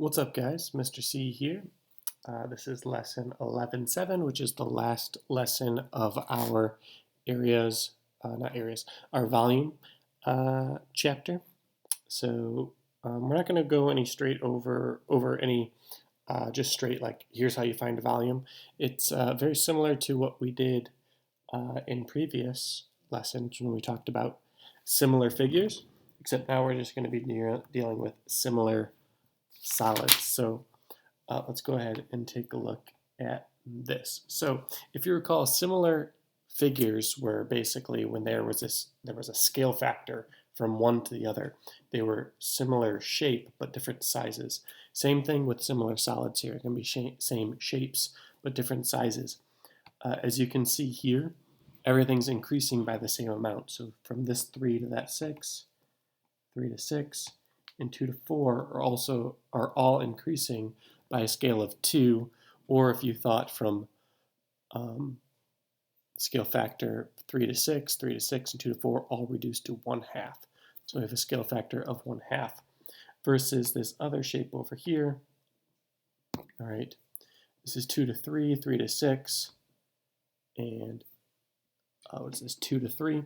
What's up, guys? Mr. C here. This is lesson 11.7, which is the last lesson of our areas, not areas, our volume chapter. So we're not going to go any straight over any, just straight like here's how you find a volume. It's very similar to what we did in previous lessons when we talked about similar figures, except now we're just going to be dealing with similar solids. So let's go ahead and take a look at this. So if you recall, similar figures were basically when there was a scale factor from one to the other. They were similar shape but different sizes. Same thing with similar solids here. It can be same shapes but different sizes. As you can see here, everything's increasing by the same amount. So from this 3 to that 6, 3 to 6, and 2 to 4 are all increasing by a scale of 2, or if you thought from scale factor 3 to 6, 3 to 6, and 2 to 4 all reduced to 1/2. So we have a scale factor of 1/2 versus this other shape over here. All right, this is 2 to 3, 3 to 6, and what's this, 2 to 3.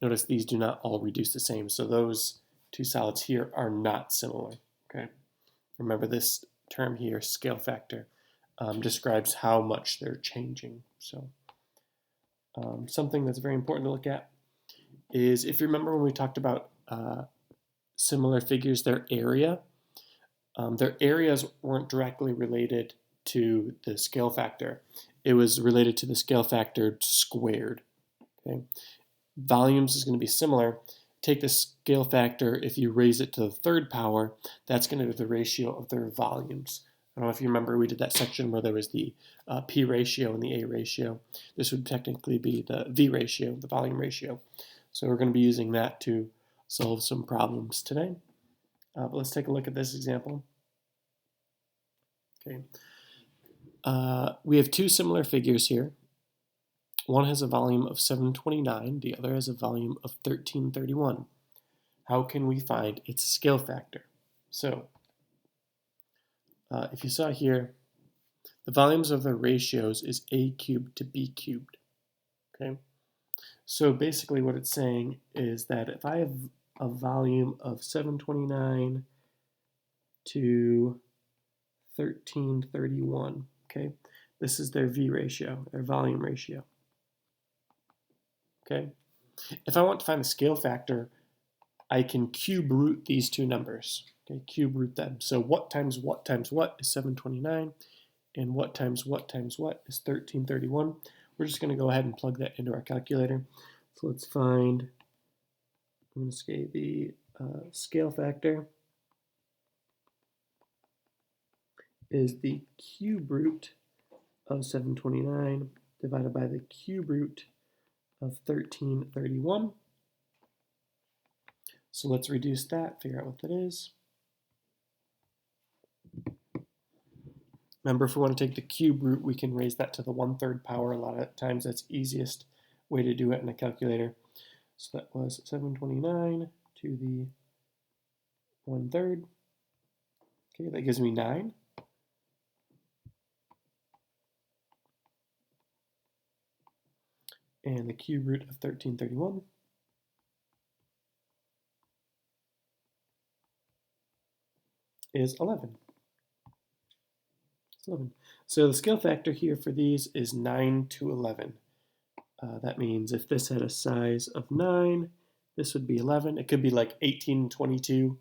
Notice these do not all reduce the same, so those two solids here are not similar. Okay, remember this term here, scale factor, describes how much they're changing. So something that's very important to look at is, if you remember when we talked about similar figures, their areas weren't directly related to the scale factor. It was related to the scale factor squared. Okay, volumes is going to be similar. Take the scale factor, if you raise it to the third power, that's going to be the ratio of their volumes. I don't know if you remember, we did that section where there was the P ratio and the A ratio. This would technically be the V ratio, the volume ratio. So we're going to be using that to solve some problems today. But let's take a look at this example. Okay, we have two similar figures here. One has a volume of 729, the other has a volume of 1331. How can we find its scale factor? So, if you saw here, the volumes of the ratios is A cubed to B cubed. Okay, so basically what it's saying is that if I have a volume of 729 to 1331, okay, this is their V ratio, their volume ratio. Okay, if I want to find the scale factor, I can cube root these two numbers. Okay, cube root them. So what times what times what is 729, and what times what times what is 1331. We're just going to go ahead and plug that into our calculator. So let's find, I'm going to say the scale factor is the cube root of 729 divided by the cube root of 1331. So let's reduce that, figure out what that is. Remember, if we want to take the cube root, we can raise that to the 1/3 power. A lot of times that's the easiest way to do it in a calculator. So that was 729 to the 1/3. Okay, that gives me 9. And the cube root of 1331 is 11. It's 11. So the scale factor here for these is 9 to 11. That means if this had a size of 9, this would be 11. It could be like 18 and 22,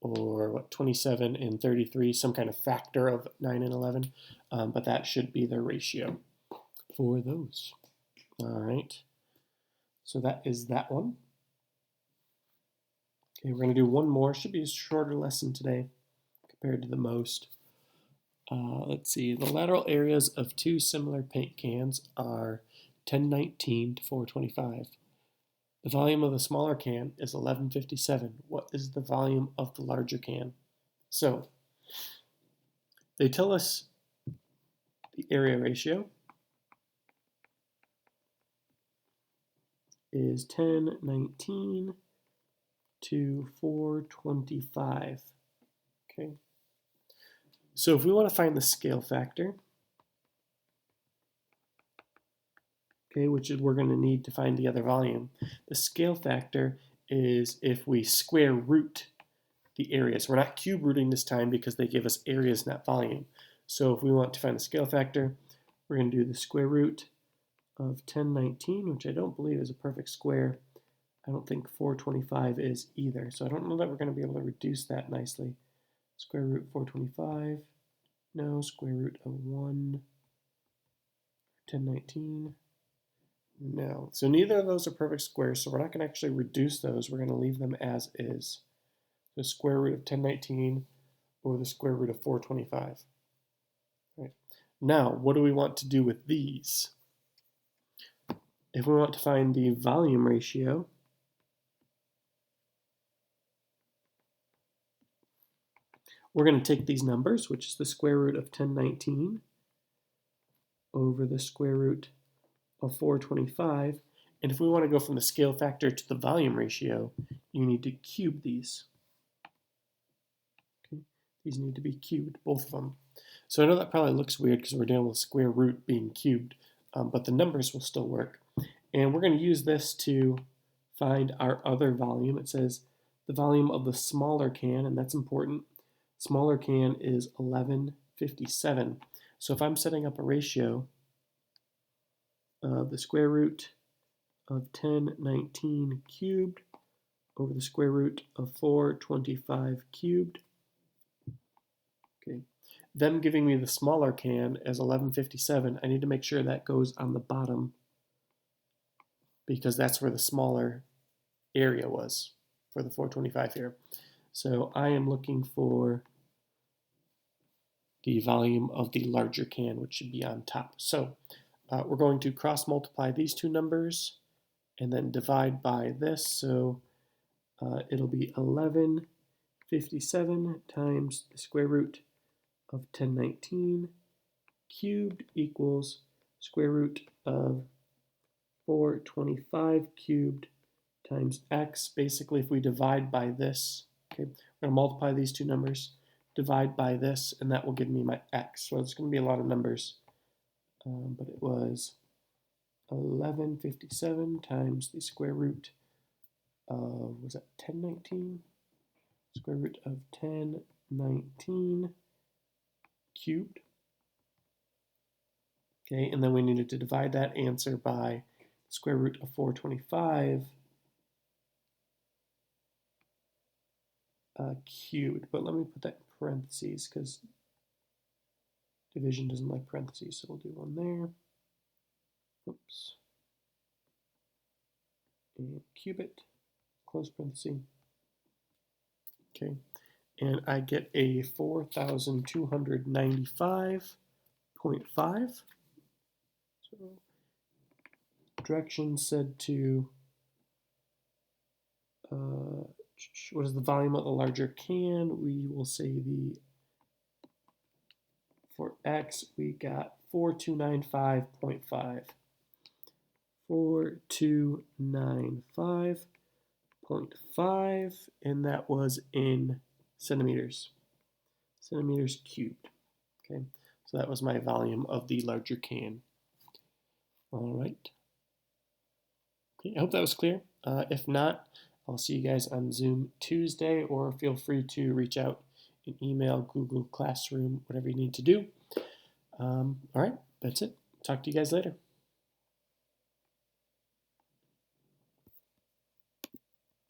or what, 27 and 33, some kind of factor of 9 and 11. But that should be the ratio for those. All right. So that is that one. Okay, we're going to do one more. Should be a shorter lesson today compared to the most. Let's see. The lateral areas of two similar paint cans are 1019 to 425. The volume of the smaller can is 1157. What is the volume of the larger can? So they tell us the area ratio is 1019 to 425. Okay. So if we want to find the scale factor, okay, which is we're going to need to find the other volume, the scale factor is if we square root the areas. We're not cube rooting this time because they give us areas, not volume. So if we want to find the scale factor, we're going to do the square root of 1019, which I don't believe is a perfect square. I don't think 425 is either. So I don't know that we're going to be able to reduce that nicely. Square root 425, no. Square root of 1019, no. So neither of those are perfect squares, so we're not going to actually reduce those. We're going to leave them as is. The square root of 1019 over the square root of 425. Right. Now, what do we want to do with these? If we want to find the volume ratio, we're going to take these numbers, which is the square root of 1019 over the square root of 425. And if we want to go from the scale factor to the volume ratio, you need to cube these. Okay. These need to be cubed, both of them. So I know that probably looks weird because we're dealing with square root being cubed, but the numbers will still work. And we're going to use this to find our other volume. It says the volume of the smaller can, and that's important. Smaller can is 1157. So if I'm setting up a ratio of the square root of 1019 cubed over the square root of 425 cubed, okay, them giving me the smaller can as 1157, I need to make sure that goes on the bottom because that's where the smaller area was for the 425 here. So I am looking for the volume of the larger can, which should be on top. So we're going to cross multiply these two numbers and then divide by this. So it'll be 1157 times the square root of 1019 cubed equals square root of 425 cubed times x. Basically, if we divide by this, okay, we're going to multiply these two numbers, divide by this, and that will give me my x. So it's going to be a lot of numbers, but it was 1157 times the square root of, was that 1019? Square root of 1019 cubed. Okay, and then we needed to divide that answer by square root of 425 cubed. But let me put that in parentheses because division doesn't like parentheses, so we'll do one there. Oops. And cube it, close parenthesis. Okay, and I get a 4,295.5. So direction said to, what is the volume of the larger can? We will say for x, we got 4295.5. 4295.5, and that was in centimeters. Centimeters cubed. Okay, so that was my volume of the larger can. All right. Okay, I hope that was clear. If not, I'll see you guys on Zoom Tuesday, or feel free to reach out in email, Google Classroom, whatever you need to do. All right, that's it. Talk to you guys later.